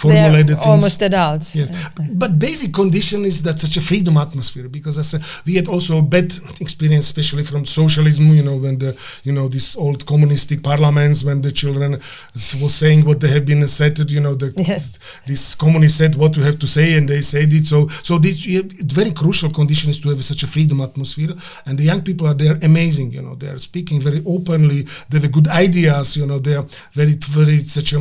formulate the things. Almost adults. Yes, but basic condition is that such a freedom atmosphere, because we had also bad experience, especially from socialism, when these old communistic parliaments, when the children was saying what they have been said, this communist said what you have to say, and they said it. So this very crucial condition is to have such a freedom atmosphere, and the young people are there amazing, they are speaking very openly, they have good ideas, they are very such a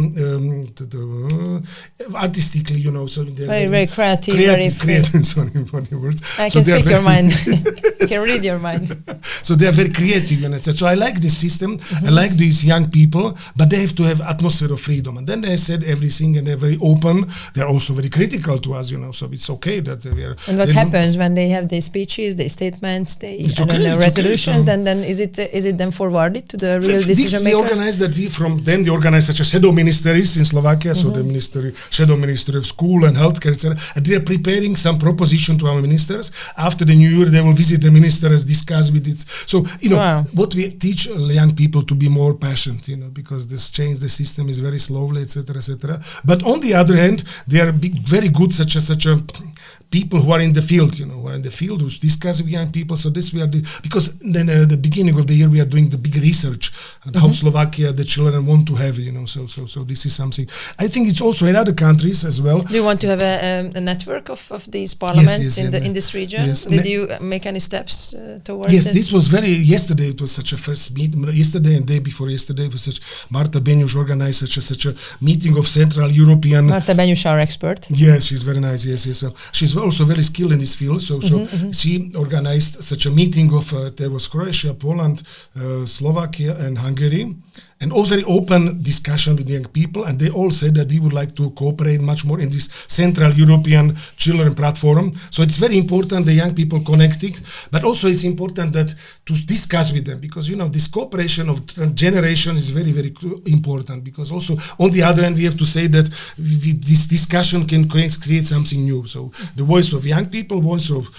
artistically, so they're very creative. creative, sorry for the words. I can speak your mind. I can read your mind. So they are very creative, and so I like this system. I like these young people, but they have to have atmosphere of freedom. And then they said everything, and they're very open. They're also very critical to us, so it's okay that we are. And what happens when they have their speeches, their statements, their resolutions, and then is it then forwarded to the real decision makers? We organize that. They organize such a shadow ministries in Slovakia, so the shadow ministry of school and healthcare, etc. And they are preparing some proposition to our ministers. After the New Year, they will visit the ministers, discuss with it. So what we teach young people to be more patient, because this change the system is very slowly, etc., etc. But on the other hand, they are very good, such a people who are in the field, who discuss with young people. So this because then at the beginning of the year we are doing the big research on how Slovakia the children want to have, So this is something. I think it's also in other countries as well. Do you want to have a network of these parliaments in this region? Yes. Did you make any steps towards this? Yes, this was yesterday it was such a first meeting. Yesterday and day before yesterday was such, Marta Benyus organized such a meeting of Central European. Marta Benyus, our expert. Yes, she's very nice. Yes. So she's also very skilled in this field. So she organized such a meeting of there was Croatia, Poland, Slovakia, and Hungary. And all very open discussion with young people, and they all said that we would like to cooperate much more in this Central European Children Platform. So it's very important the young people connecting, but also it's important that to discuss with them, because this cooperation of generations is very, very important. Because also on the other hand, we have to say that this discussion can create something new. So the voice of young people, voice of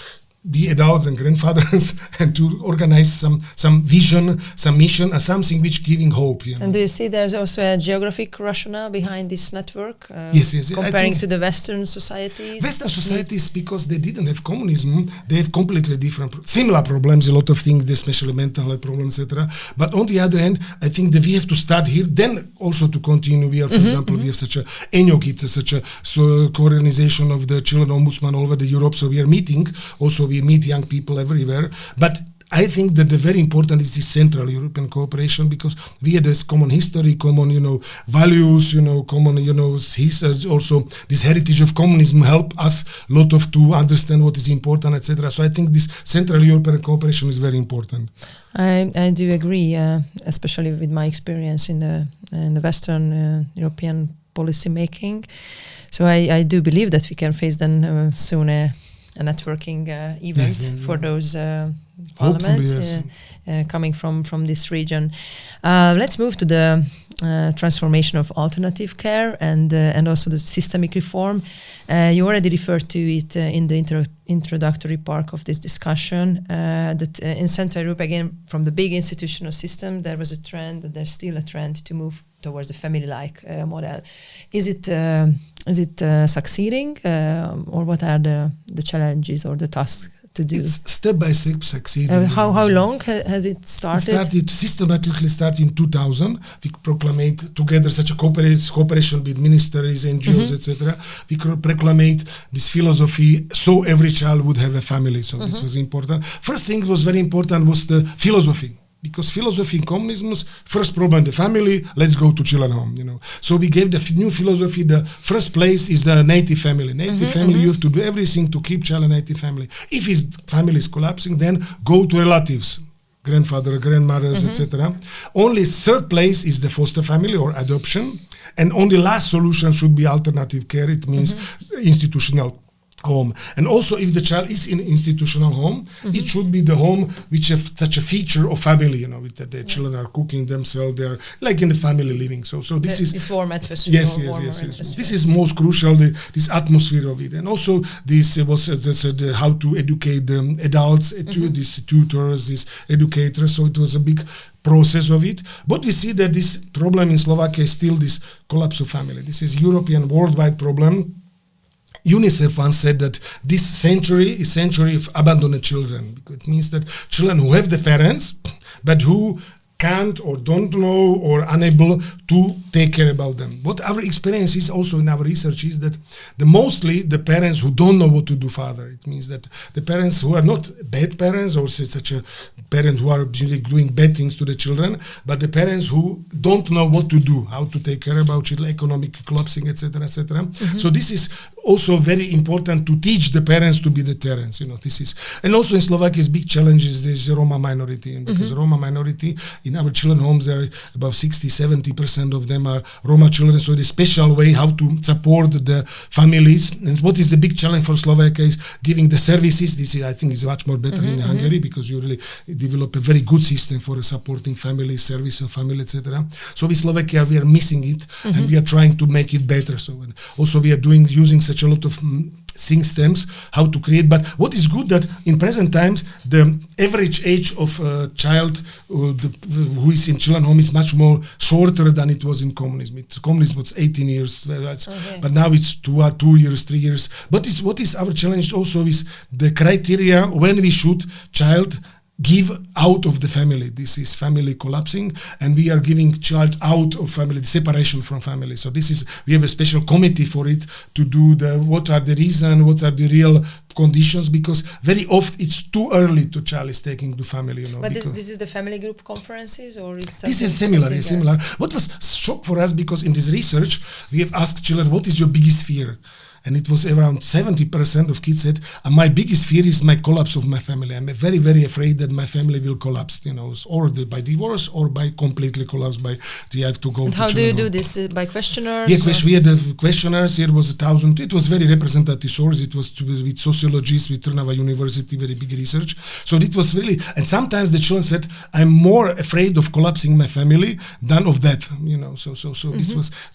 be adults and grandfathers, and to organize some vision, some mission, and something which giving hope. And do you see there's also a geographic rationale behind this network? Yes. Comparing to the Western societies? Western societies, because they didn't have communism, they have completely different, similar problems, a lot of things, especially mental health problems, etc. But on the other hand, I think that we have to start here, then also to continue. We are, for example, we have such a ENOGIT, such a co-organization of the Children Ombudsman all over the Europe, so we are meeting, also we meet young people everywhere. But I think that the very important is this Central European cooperation, because we have this common history, common, values, common, also this heritage of communism help us a lot of to understand what is important, etc. So I think this Central European cooperation is very important. I do agree, especially with my experience in the Western European policy making. So I do believe that we can face then soon a networking event for those parliaments coming from this region. Let's move to the transformation of alternative care and also the systemic reform. You already referred to it in the introductory part of this discussion, that in Central Europe, again, from the big institutional system, there was a trend, there's still a trend to move towards the family-like model. Is it succeeding, or what are the challenges or the tasks to do? It's step by step succeeding. How long has it started? It systematically started in 2000. We proclaimed together such a cooperation with ministries, NGOs, etc. We proclaimed this philosophy, so every child would have a family. So this was important. First thing was very important was the philosophy. Because philosophy in communism's first problem, the family, let's go to children home, So we gave the new philosophy, the first place is the native family. Native family, you have to do everything to keep child a native family. If his family is collapsing, then go to relatives, grandfather, grandmothers, etc. Only third place is the foster family or adoption. And only last solution should be alternative care. It means institutional home. And also if the child is in institutional home, it should be the home which have such a feature of family, that the children are cooking themselves, they're like in the family living. So this is this warm atmosphere. Yes. This is most crucial, this atmosphere of it. And also this was how to educate the adults, these tutors, these educators. So it was a big process of it. But we see that this problem in Slovakia is still this collapse of family. This is European worldwide problem. UNICEF once said that this century is century of abandoned children. Because it means that children who have the parents, but who can't or don't know or unable to take care about them. What our experience is also in our research is that mostly the parents who don't know what to do father. It means that the parents who are not bad parents or such a parent who are doing bad things to the children, but the parents who don't know what to do, how to take care about children, economic collapsing, etc., etc. So this is also very important to teach the parents to be the parents. This is, and also in Slovakia's big challenge is the Roma minority, and because Roma minority in our children homes, there are about 60-70% of them are Roma children. So the special way how to support the families, and what is the big challenge for Slovakia is giving the services. This is, I think, is much more better in Hungary, because you really develop a very good system for supporting families, service of family, etc. So in Slovakia we are missing it, and we are trying to make it better. So and also we are using such a lot of systems how to create. But what is good that in present times the average age of a child who is in children home is much more shorter than it was in communism. Communism was 18 years, but now it's 2 years, 3 years. But what is our challenge also is the criteria when we should child give out of the family. This is family collapsing, and we are giving child out of family, the separation from family. So we have a special committee for it to do what are the reason, what are the real conditions, because very often it's too early to child is taking to family. But this is the family group conferences, or is this is similar? What was shock for us, because in this research we have asked children, what is your biggest fear? And it was around 70% of kids said, my biggest fear is my collapse of my family. I'm very, very afraid that my family will collapse, or by divorce, or by completely collapse, by I have to go. And to how do you do this? By questionnaires? Yeah, we had the questionnaires. Here was 1,000. It was very representative source. It was with sociologists, with Trnava University, very big research. So it was really, and sometimes the children said, I'm more afraid of collapsing my family than of that.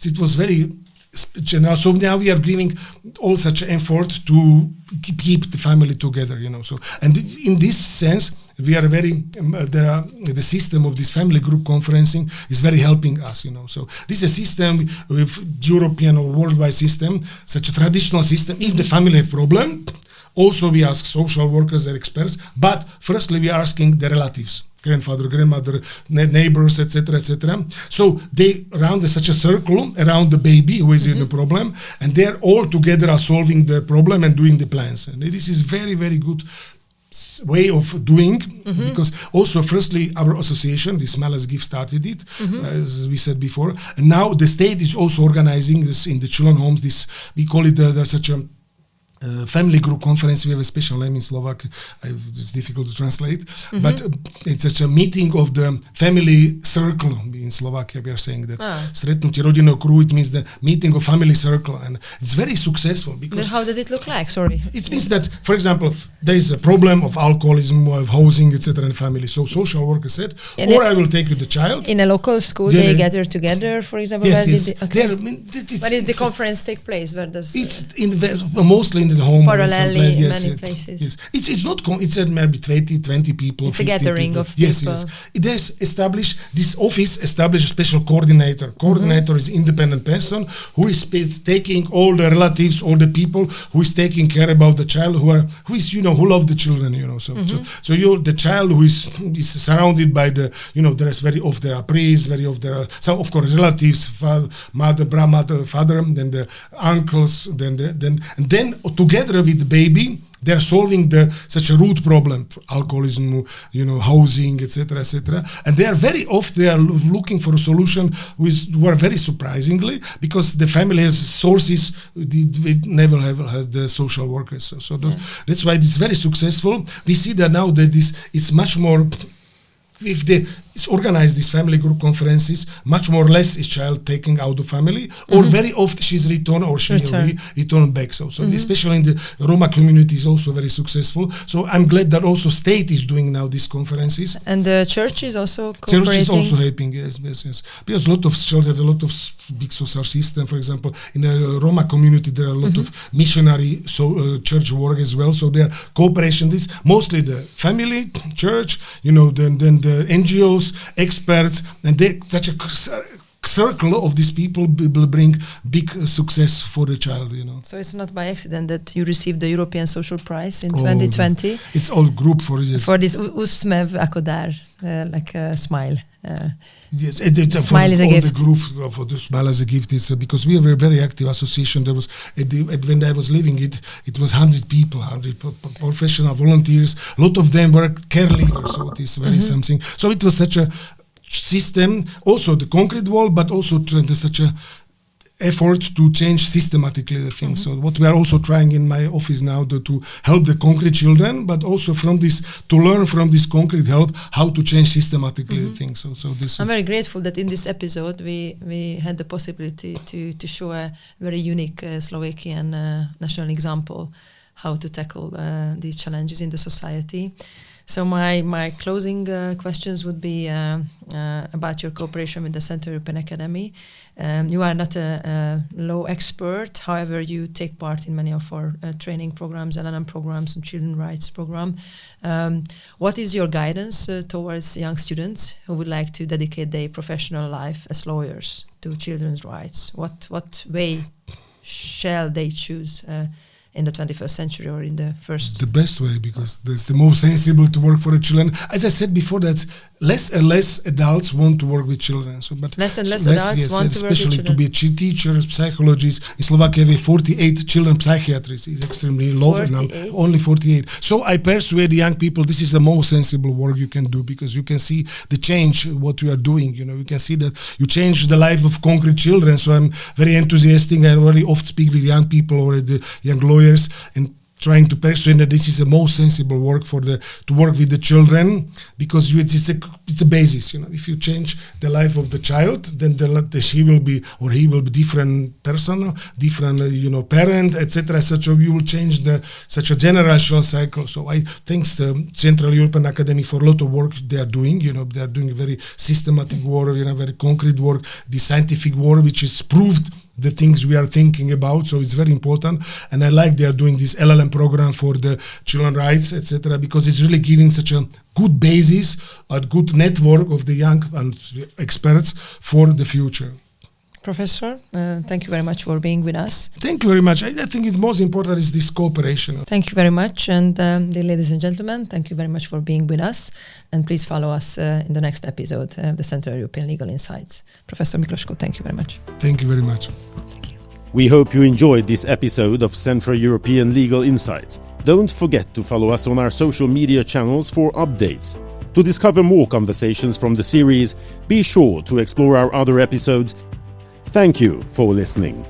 It was very. So now we are giving all such effort to keep the family together, So, and in this sense, we are the system of this family group conferencing is very helping us, So this is a system with European or worldwide system, such a traditional system. If the family have problem, also we ask social workers and experts, but firstly we are asking the relatives. Grandfather, grandmother, neighbors, etc., etc. So they around such a circle around the baby who is in the problem, and they are all together are solving the problem and doing the plans. And this is very, very good way of doing, because also firstly our association, the Smile as a Gift, started it, as we said before, and now the state is also organizing this in the children homes. This we call it such a family group conference. We have a special name in Slovak. It's difficult to translate, but it's such a meeting of the family circle. In Slovakia, we are saying that Stretnutie rodinného kruhu, it means the meeting of family circle, and it's very successful. Because then how does it look like? Sorry. It means that, for example, if there is a problem of alcoholism, of housing, etc., in the family. So social worker said, I will take you the child. In a local school, they gather together, for example. Yes. Where does the conference take place? Where does it's mostly in the home. Parallelly in many places. Yes. It's not. It's maybe 20 people. It's a gathering people. of people. Yes. There's established this office. Established a special coordinator. Coordinator is independent person who is taking all the relatives, all the people who is taking care about the child, who love the children. So the child who is surrounded by the there's very often there are priests, very often there are some of course relatives, mother, father, then the uncles, then together with the baby, they are solving such a root problem, alcoholism, housing, etc., and they are very often looking for a solution who are very surprisingly, because the family has sources we never has the social workers. So that's why it's very successful. We see that now that it's much more. If it's organized these family group conferences, much more or less is child taking out the family, or very often she's returned or she returned back. So especially in the Roma community is also very successful. So I'm glad that also state is doing now these conferences. And the church is also cooperating. Church is also helping, yes. Because a lot of children have a lot of big social system. For example, in the Roma community there are a lot of missionary church work as well. So there are cooperation. This mostly the family, church, then the NGOs, experts, and such a circle of these people will bring big success for the child. So it's not by accident that you received the European Social Prize in 2020. It's all group for this. For this Usmev Akodar, like a smile. Yes, Smile is a gift. The group for the Smile as a Gift is because we are a very active association. There was when I was leaving it was 100 people, 100 professional volunteers. A lot of them were care leavers, so it is very something. So it was such a system, also the concrete wall, but also such a effort to change systematically the things. So what we are also trying in my office now to help the concrete children, but also from this to learn from this concrete help how to change systematically the things. So this. I'm very grateful that in this episode we had the possibility to show a very unique Slovakian national example how to tackle these challenges in the society. So my closing questions would be about your cooperation with the Central European Academy. You are not a law expert, however, you take part in many of our training programs, LLM programs, and children's rights program. What is your guidance towards young students who would like to dedicate their professional life as lawyers to children's rights? What way shall they choose in the 21st century or in the first? The best way, because that's the most sensible to work for the children. As I said before, that less and less adults want to work with children. So, but less and less adults want to work with children. Especially to be teachers, psychologists. In Slovakia, we have 48 children psychiatrists. It's extremely low now. Only 48. So I persuade young people this is the most sensible work you can do, because you can see the change what you are doing. You know, you can see that you change the life of concrete children. So I'm very enthusiastic. I very often speak with young people or the young lawyers and trying to persuade that this is the most sensible work to work with the children, because it's a basis. You know, if you change the life of the child, then he will be different person, different parent, etc. So you will change such a generational cycle. So I thank the Central European Academy for a lot of work they are doing. You know, they are doing very systematic work, very concrete work, the scientific work which is proved the things we are thinking about, so it's very important. And I like they are doing this LLM program for the children's rights, etc., because it's really giving such a good basis, a good network of the young and experts for the future. Professor, thank you very much for being with us. Thank you very much. I think the most important is this cooperation. Thank you very much. And dear ladies and gentlemen, thank you very much for being with us. And please follow us in the next episode of the Central European Legal Insights. Professor Mikloško, thank you very much. Thank you very much. Thank you. We hope you enjoyed this episode of Central European Legal Insights. Don't forget to follow us on our social media channels for updates. To discover more conversations from the series, be sure to explore our other episodes. Thank you for listening.